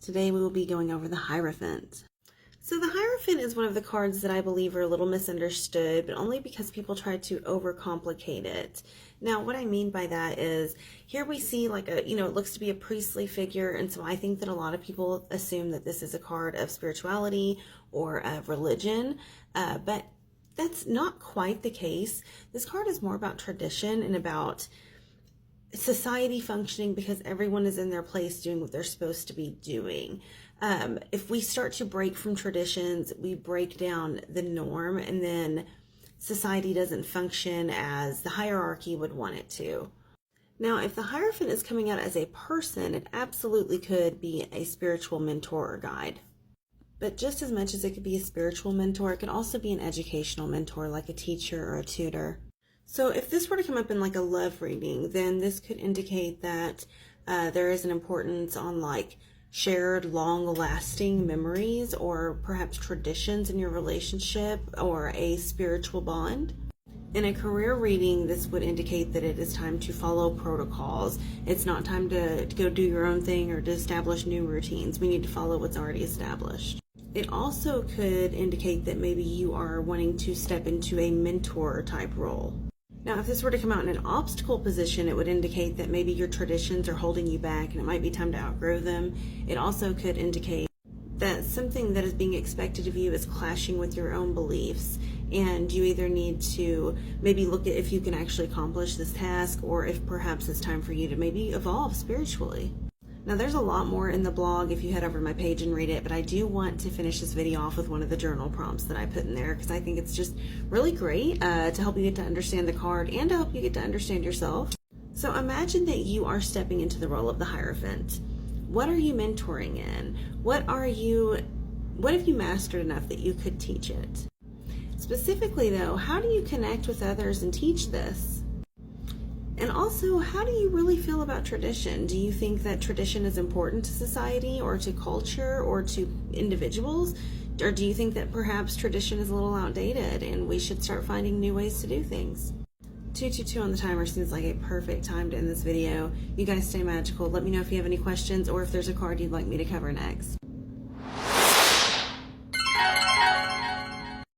Today we will be going over the Hierophant. So the Hierophant is one of the cards that I believe are a little misunderstood, but only because people try to overcomplicate it. Now, what I mean by that is, here we see like it looks to be a priestly figure, and so I think that a lot of people assume that this is a card of spirituality or of religion, but that's not quite the case. This card is more about tradition and about society functioning because everyone is in their place doing what they're supposed to be doing. If we start to break from traditions, we break down the norm, and then society doesn't function as the hierarchy would want it to. Now, if the Hierophant is coming out as a person, it absolutely could be a spiritual mentor or guide. But just as much as it could be a spiritual mentor, it could also be an educational mentor, like a teacher or a tutor. So if this were to come up in like a love reading, then this could indicate that there is an importance on like shared long-lasting memories or perhaps traditions in your relationship or a spiritual bond. In a career reading, this would indicate that it is time to follow protocols. It's not time to go do your own thing or to establish new routines. We need to follow what's already established. It also could indicate that maybe you are wanting to step into a mentor type role. Now, if this were to come out in an obstacle position, it would indicate that maybe your traditions are holding you back and it might be time to outgrow them. It also could indicate that something that is being expected of you is clashing with your own beliefs, and you either need to maybe look at if you can actually accomplish this task, or if perhaps it's time for you to maybe evolve spiritually. Now, there's a lot more in the blog if you head over to my page and read it, but I do want to finish this video off with one of the journal prompts that I put in there because I think it's just really great to help you get to understand the card and to help you get to understand yourself. So imagine that you are stepping into the role of the Hierophant. What are you mentoring in? What have you mastered enough that you could teach it? Specifically though, how do you connect with others and teach this? And also, how do you really feel about tradition? Do you think that tradition is important to society or to culture or to individuals? Or do you think that perhaps tradition is a little outdated and we should start finding new ways to do things? 222 on the timer seems like a perfect time to end this video. You guys stay magical. Let me know if you have any questions or if there's a card you'd like me to cover next.